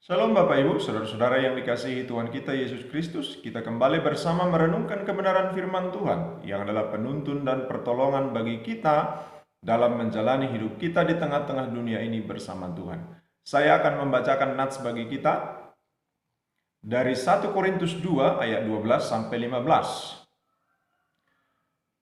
Shalom Bapak Ibu, saudara-saudara yang dikasihi Tuhan kita Yesus Kristus. Kita kembali bersama merenungkan kebenaran firman Tuhan yang adalah penuntun dan pertolongan bagi kita dalam menjalani hidup kita di tengah-tengah dunia ini bersama Tuhan. Saya akan membacakan nats bagi kita dari 1 Korintus 2 ayat 12 sampai 15.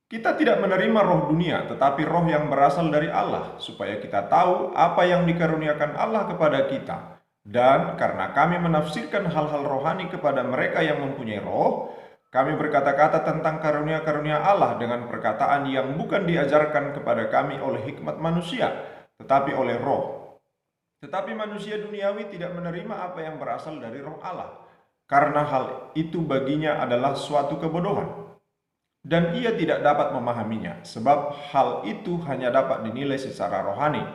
Kita tidak menerima roh dunia, tetapi roh yang berasal dari Allah, supaya kita tahu apa yang dikaruniakan Allah kepada kita. Dan karena kami menafsirkan hal-hal rohani kepada mereka yang mempunyai roh, kami berkata-kata tentang karunia-karunia Allah dengan perkataan yang bukan diajarkan kepada kami oleh hikmat manusia, tetapi oleh roh. Tetapi manusia duniawi tidak menerima apa yang berasal dari roh Allah, karena hal itu baginya adalah suatu kebodohan. Dan ia tidak dapat memahaminya, sebab hal itu hanya dapat dinilai secara rohani.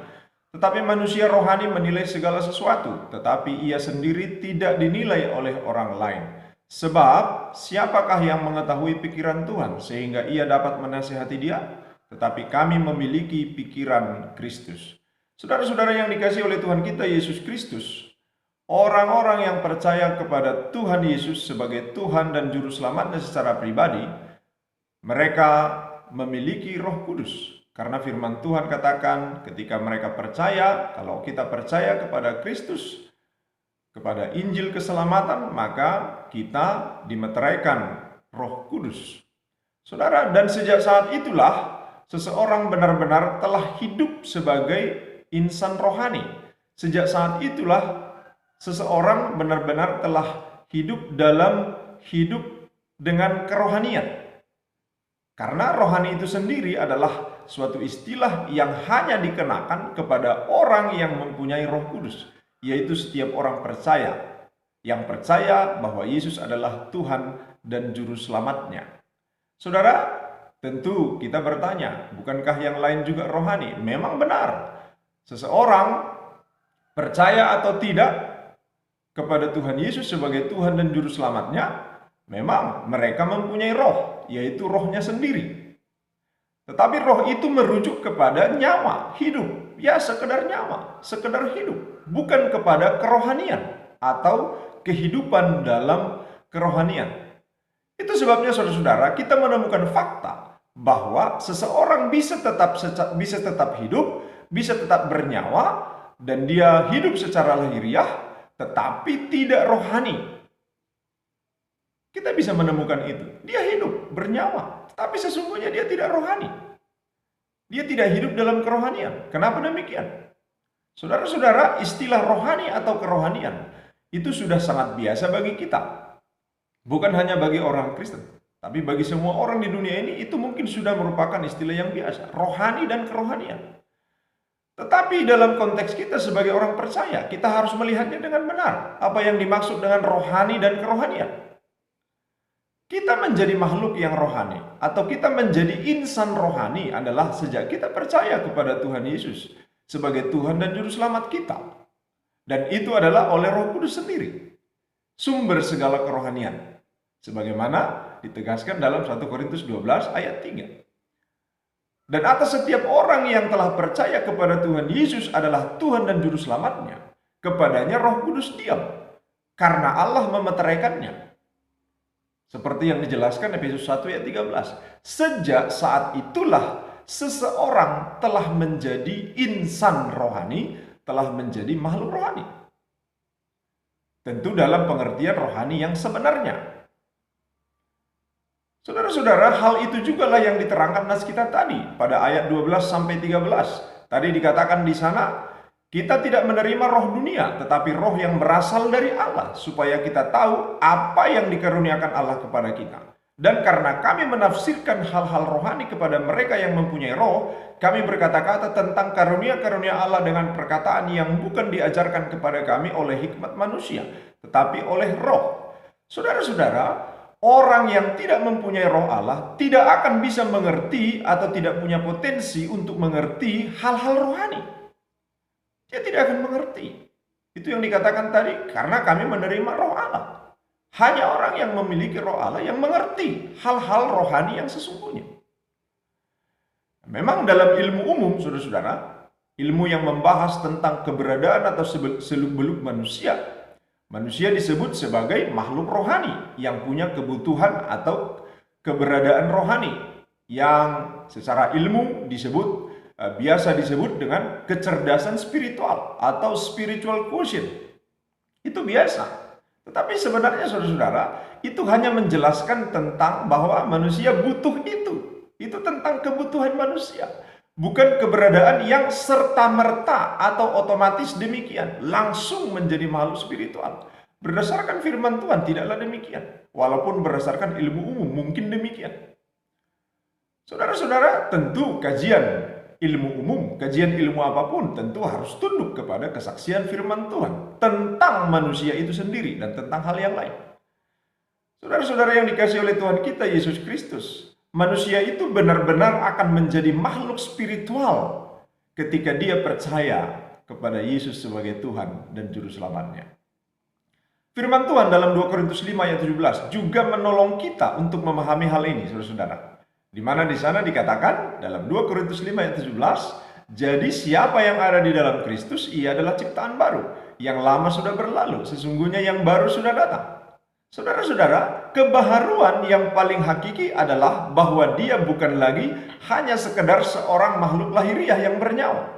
Tetapi manusia rohani menilai segala sesuatu, tetapi ia sendiri tidak dinilai oleh orang lain. Sebab siapakah yang mengetahui pikiran Tuhan sehingga ia dapat menasihati dia? Tetapi kami memiliki pikiran Kristus. Saudara-saudara yang dikasihi oleh Tuhan kita Yesus Kristus, orang-orang yang percaya kepada Tuhan Yesus sebagai Tuhan dan Juru Selamatnya secara pribadi, mereka memiliki Roh Kudus. Karena firman Tuhan katakan ketika mereka percaya, kalau kita percaya kepada Kristus, kepada Injil keselamatan, maka kita dimeteraikan Roh Kudus. Saudara, dan sejak saat itulah seseorang benar-benar telah hidup sebagai insan rohani. Sejak saat itulah seseorang benar-benar telah hidup dengan kerohanian. Karena rohani itu sendiri adalah suatu istilah yang hanya dikenakan kepada orang yang mempunyai Roh Kudus, yaitu setiap orang percaya yang percaya bahwa Yesus adalah Tuhan dan Juru Selamatnya. Saudara, tentu kita bertanya, bukankah yang lain juga rohani? Memang benar. Seseorang percaya atau tidak kepada Tuhan Yesus sebagai Tuhan dan Juru Selamatnya, memang mereka mempunyai roh, yaitu rohnya sendiri. Tetapi roh itu merujuk kepada nyawa, hidup. Ya, sekedar nyawa, sekedar hidup. Bukan kepada kerohanian atau kehidupan dalam kerohanian. Itu sebabnya saudara-saudara, kita menemukan fakta bahwa seseorang bisa tetap hidup, bisa tetap bernyawa, dan dia hidup secara lahiriah, tetapi tidak rohani. Kita bisa menemukan itu. Dia hidup, bernyawa, tapi sesungguhnya dia tidak rohani. Dia tidak hidup dalam kerohanian. Kenapa demikian? Saudara-saudara, istilah rohani atau kerohanian itu sudah sangat biasa bagi kita. Bukan hanya bagi orang Kristen, tapi bagi semua orang di dunia ini itu mungkin sudah merupakan istilah yang biasa. Rohani dan kerohanian. Tetapi dalam konteks kita sebagai orang percaya, kita harus melihatnya dengan benar. Apa yang dimaksud dengan rohani dan kerohanian? Kita menjadi makhluk yang rohani atau kita menjadi insan rohani adalah sejak kita percaya kepada Tuhan Yesus sebagai Tuhan dan Juru Selamat kita. Dan itu adalah oleh Roh Kudus sendiri, sumber segala kerohanian. Sebagaimana ditegaskan dalam 1 Korintus 12 ayat 3. Dan atas setiap orang yang telah percaya kepada Tuhan Yesus adalah Tuhan dan Juru Selamatnya, kepadanya Roh Kudus diam, karena Allah memeteraikannya. Seperti yang dijelaskan Efesus 1 ayat 13. Sejak saat itulah seseorang telah menjadi insan rohani, telah menjadi makhluk rohani. Tentu dalam pengertian rohani yang sebenarnya. Saudara-saudara, hal itu juga lah yang diterangkan nas kita tadi pada ayat 12 sampai 13. Tadi dikatakan di sana, kita tidak menerima roh dunia, tetapi roh yang berasal dari Allah, supaya kita tahu apa yang dikaruniakan Allah kepada kita. Dan karena kami menafsirkan hal-hal rohani kepada mereka yang mempunyai roh, kami berkata-kata tentang karunia-karunia Allah dengan perkataan yang bukan diajarkan kepada kami oleh hikmat manusia, tetapi oleh roh. Saudara-saudara, orang yang tidak mempunyai roh Allah tidak akan bisa mengerti atau tidak punya potensi untuk mengerti hal-hal rohani. Dia tidak akan mengerti. Itu yang dikatakan tadi, karena kami menerima roh Allah. Hanya orang yang memiliki roh Allah yang mengerti hal-hal rohani yang sesungguhnya. Memang dalam ilmu umum, saudara-saudara, ilmu yang membahas tentang keberadaan atau seluk-beluk manusia, Manusia disebut sebagai makhluk rohani yang punya kebutuhan atau keberadaan rohani yang secara ilmu biasa disebut dengan kecerdasan spiritual atau spiritual quotient. Itu biasa. Tetapi sebenarnya saudara-saudara, itu hanya menjelaskan tentang bahwa manusia butuh itu. Itu tentang kebutuhan manusia. Bukan keberadaan yang serta-merta atau otomatis demikian, langsung menjadi makhluk spiritual. Berdasarkan firman Tuhan tidaklah demikian. Walaupun berdasarkan ilmu umum mungkin demikian. Saudara-saudara, tentu kajian ilmu umum, kajian ilmu apapun tentu harus tunduk kepada kesaksian firman Tuhan tentang manusia itu sendiri dan tentang hal yang lain. Saudara-saudara yang dikasihi oleh Tuhan kita Yesus Kristus, manusia itu benar-benar akan menjadi makhluk spiritual ketika dia percaya kepada Yesus sebagai Tuhan dan Juru Selamatnya. Firman Tuhan dalam 2 Korintus 5 ayat 17 juga menolong kita untuk memahami hal ini, saudara-saudara. Di mana di sana dikatakan dalam 2 Korintus 5 ayat 17, jadi siapa yang ada di dalam Kristus, ia adalah ciptaan baru. Yang lama sudah berlalu, sesungguhnya yang baru sudah datang. Saudara-saudara, kebaharuan yang paling hakiki adalah bahwa dia bukan lagi hanya sekedar seorang makhluk lahiriah yang bernyawa.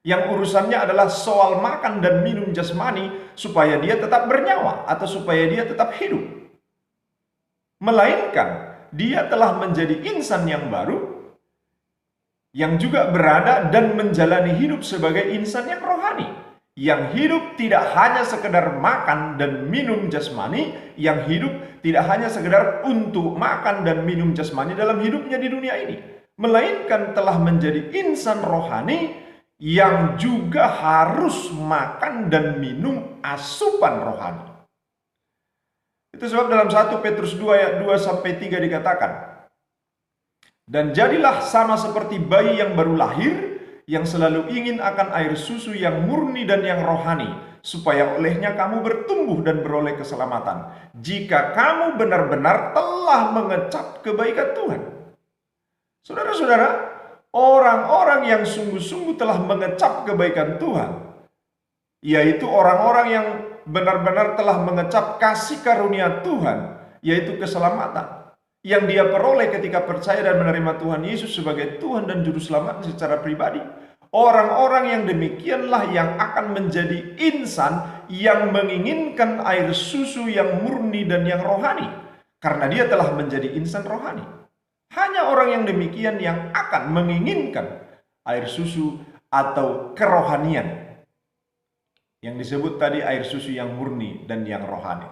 Yang urusannya adalah soal makan dan minum jasmani supaya dia tetap bernyawa atau supaya dia tetap hidup. Melainkan dia telah menjadi insan yang baru yang juga berada dan menjalani hidup sebagai insan yang rohani. Yang hidup tidak hanya sekedar makan dan minum jasmani, yang hidup tidak hanya sekedar untuk makan dan minum jasmani dalam hidupnya di dunia ini, melainkan telah menjadi insan rohani yang juga harus makan dan minum asupan rohani. Itu sebab dalam 1 Petrus 2 ayat 2-3 dikatakan, dan jadilah sama seperti bayi yang baru lahir, yang selalu ingin akan air susu yang murni dan yang rohani, supaya olehnya kamu bertumbuh dan beroleh keselamatan, jika kamu benar-benar telah mengecap kebaikan Tuhan. Saudara-saudara, orang-orang yang sungguh-sungguh telah mengecap kebaikan Tuhan, yaitu orang-orang yang benar-benar telah mengecap kasih karunia Tuhan, yaitu keselamatan yang dia peroleh ketika percaya dan menerima Tuhan Yesus sebagai Tuhan dan Juru Selamat secara pribadi. Orang-orang yang demikianlah yang akan menjadi insan yang menginginkan air susu yang murni dan yang rohani, karena dia telah menjadi insan rohani. Hanya orang yang demikian yang akan menginginkan air susu atau kerohanian, yang disebut tadi air susu yang murni dan yang rohani.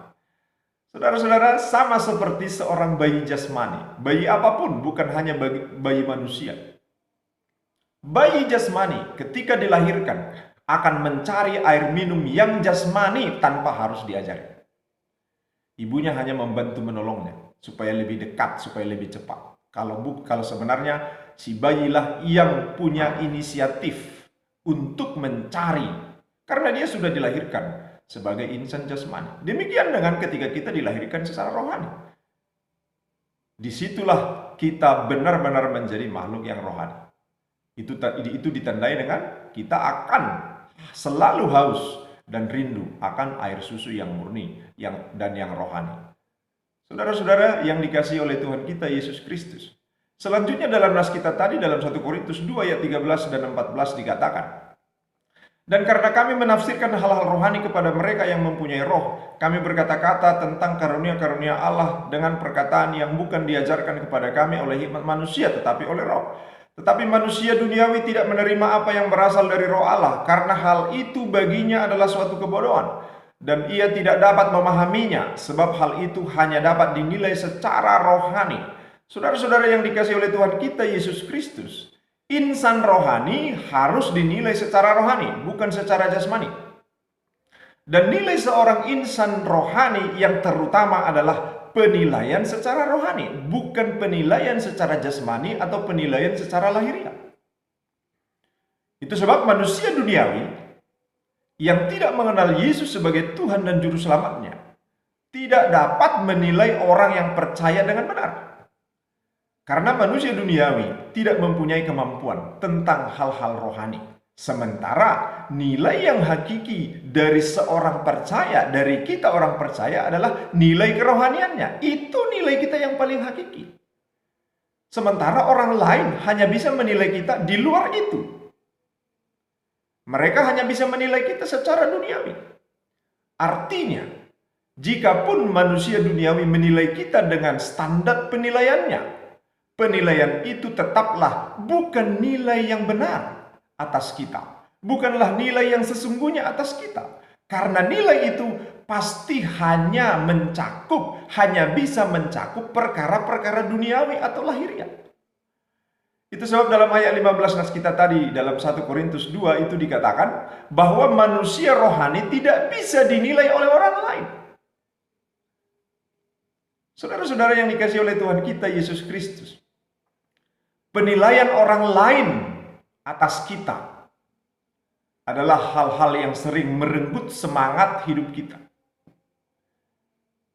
Saudara-saudara, sama seperti seorang bayi jasmani. Bayi apapun, bukan hanya bayi manusia. Bayi jasmani ketika dilahirkan akan mencari air minum yang jasmani tanpa harus diajari. Ibunya hanya membantu menolongnya supaya lebih dekat, supaya lebih cepat. Kalau sebenarnya si bayilah yang punya inisiatif untuk mencari, karena dia sudah dilahirkan sebagai insan jasmani. Demikian dengan ketika kita dilahirkan secara rohani. Disitulah kita benar-benar menjadi makhluk yang rohani. Itu ditandai dengan kita akan selalu haus dan rindu akan air susu yang murni dan yang rohani. Saudara-saudara yang dikasihi oleh Tuhan kita Yesus Kristus. Selanjutnya dalam nas kita tadi dalam 1 Korintus 2 ayat 13 dan 14 dikatakan, dan karena kami menafsirkan hal-hal rohani kepada mereka yang mempunyai roh, kami berkata-kata tentang karunia-karunia Allah dengan perkataan yang bukan diajarkan kepada kami oleh hikmat manusia tetapi oleh roh. Tetapi manusia duniawi tidak menerima apa yang berasal dari roh Allah, karena hal itu baginya adalah suatu kebodohan, dan ia tidak dapat memahaminya, sebab hal itu hanya dapat dinilai secara rohani. Saudara-saudara yang dikasihi oleh Tuhan kita Yesus Kristus, insan rohani harus dinilai secara rohani, bukan secara jasmani. Dan nilai seorang insan rohani yang terutama adalah penilaian secara rohani, bukan penilaian secara jasmani atau penilaian secara lahiriah. Itu sebab manusia duniawi yang tidak mengenal Yesus sebagai Tuhan dan Juru Selamatnya tidak dapat menilai orang yang percaya dengan benar. Karena manusia duniawi tidak mempunyai kemampuan tentang hal-hal rohani, Sementara nilai yang hakiki dari seorang percaya, dari kita orang percaya adalah nilai kerohaniannya. Itu nilai kita yang paling hakiki. Sementara orang lain hanya bisa menilai kita di luar itu. Mereka hanya bisa menilai kita secara duniawi. Artinya, jikapun manusia duniawi menilai kita dengan standar penilaiannya, penilaian itu tetaplah bukan nilai yang benar atas kita. Bukanlah nilai yang sesungguhnya atas kita. Karena nilai itu pasti hanya bisa mencakup perkara-perkara duniawi atau lahiriah. Itu sebab dalam ayat 15 nas kita tadi, dalam 1 Korintus 2 itu dikatakan bahwa manusia rohani tidak bisa dinilai oleh orang lain. Saudara-saudara yang dikasihi oleh Tuhan kita Yesus Kristus, penilaian orang lain atas kita adalah hal-hal yang sering merenggut semangat hidup kita.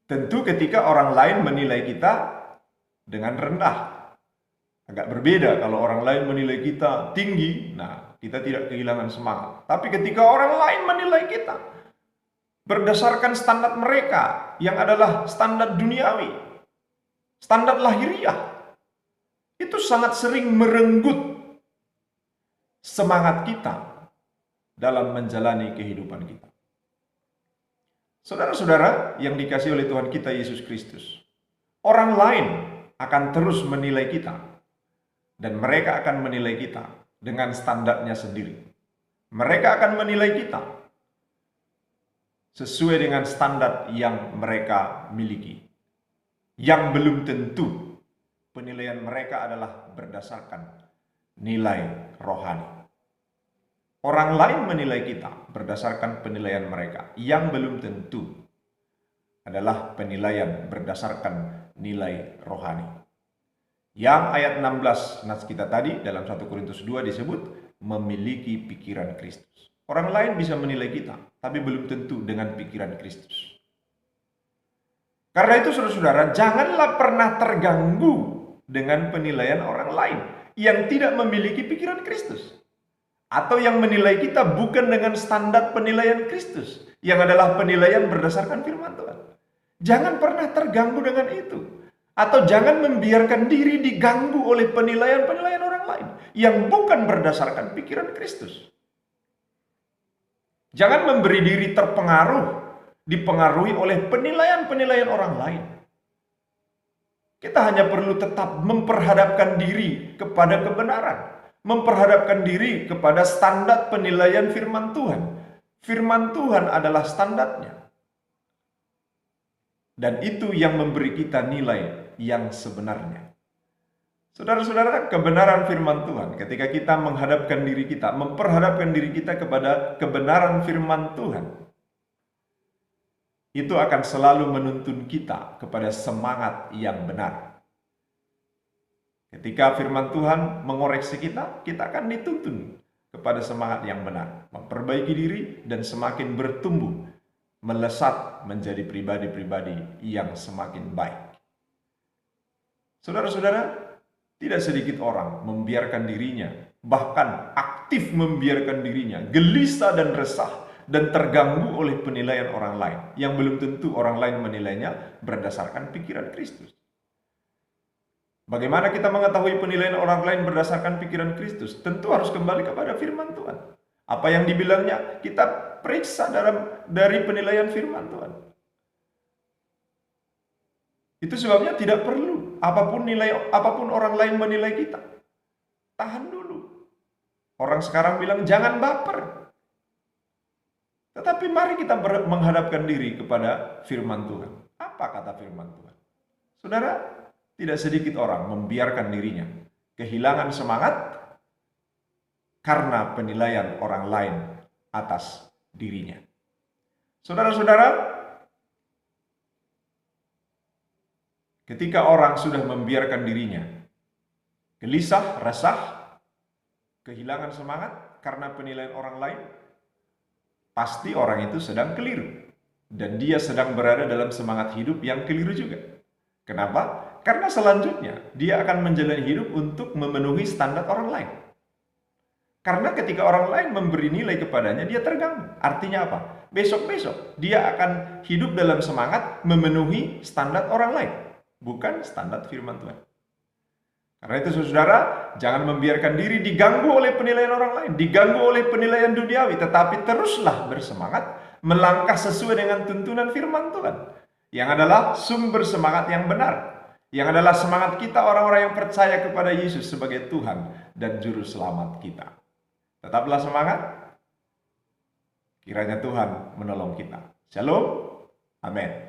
Tentu ketika orang lain menilai kita dengan rendah. Agak berbeda kalau orang lain menilai kita tinggi, nah kita tidak kehilangan semangat. Tapi ketika orang lain menilai kita berdasarkan standar mereka yang adalah standar duniawi, standar lahiriah, itu sangat sering merenggut semangat kita dalam menjalani kehidupan kita. Saudara-saudara yang dikasihi oleh Tuhan kita Yesus Kristus, orang lain akan terus menilai kita. Dan mereka akan menilai kita dengan standarnya sendiri. Mereka akan menilai kita sesuai dengan standar yang mereka miliki. Yang belum tentu penilaian mereka adalah berdasarkan nilai rohani. Orang lain menilai kita berdasarkan penilaian mereka. Yang belum tentu adalah penilaian berdasarkan nilai rohani. Yang ayat 16 nas kita tadi dalam 1 Korintus 2 disebut memiliki pikiran Kristus. Orang lain bisa menilai kita, tapi belum tentu dengan pikiran Kristus. Karena itu saudara-saudara, janganlah pernah terganggu dengan penilaian orang lain yang tidak memiliki pikiran Kristus. Atau yang menilai kita bukan dengan standar penilaian Kristus, yang adalah penilaian berdasarkan firman Tuhan. Jangan pernah terganggu dengan itu. Atau jangan membiarkan diri diganggu oleh penilaian-penilaian orang lain yang bukan berdasarkan pikiran Kristus. Jangan memberi diri dipengaruhi oleh penilaian-penilaian orang lain. Kita hanya perlu tetap memperhadapkan diri kepada kebenaran, memperhadapkan diri kepada standar penilaian firman Tuhan. Firman Tuhan adalah standarnya. Dan itu yang memberi kita nilai yang sebenarnya. Saudara-saudara, kebenaran firman Tuhan, ketika kita memperhadapkan diri kita kepada kebenaran firman Tuhan, itu akan selalu menuntun kita kepada semangat yang benar. Ketika firman Tuhan mengoreksi kita, kita akan dituntun kepada semangat yang benar, memperbaiki diri dan semakin bertumbuh, melesat menjadi pribadi-pribadi yang semakin baik. Saudara-saudara, tidak sedikit orang membiarkan dirinya, bahkan aktif membiarkan dirinya, gelisah dan resah, dan terganggu oleh penilaian orang lain, yang belum tentu orang lain menilainya berdasarkan pikiran Kristus. Bagaimana kita mengetahui penilaian orang lain berdasarkan pikiran Kristus? Tentu harus kembali kepada firman Tuhan. Apa yang dibilangnya, kita periksa dari penilaian firman Tuhan. Itu sebabnya tidak perlu apapun orang lain menilai kita. Tahan dulu. Orang sekarang bilang jangan baper. Tetapi mari kita menghadapkan diri kepada firman Tuhan. Apa kata firman Tuhan? Saudara, tidak sedikit orang membiarkan dirinya kehilangan semangat karena penilaian orang lain atas dirinya. Saudara-saudara, ketika orang sudah membiarkan dirinya gelisah, resah, kehilangan semangat karena penilaian orang lain, pasti orang itu sedang keliru. Dan dia sedang berada dalam semangat hidup yang keliru juga. Kenapa? Karena selanjutnya dia akan menjalani hidup untuk memenuhi standar orang lain. Karena ketika orang lain memberi nilai kepadanya, dia terganggu. Artinya apa? Besok-besok dia akan hidup dalam semangat memenuhi standar orang lain, bukan standar firman Tuhan. Karena itu saudara, jangan membiarkan diri diganggu oleh penilaian orang lain, diganggu oleh penilaian duniawi, tetapi teruslah bersemangat melangkah sesuai dengan tuntunan firman Tuhan, yang adalah sumber semangat yang benar, yang adalah semangat kita orang-orang yang percaya kepada Yesus sebagai Tuhan dan Juru Selamat kita. Tetaplah semangat, kiranya Tuhan menolong kita. Shalom, amin.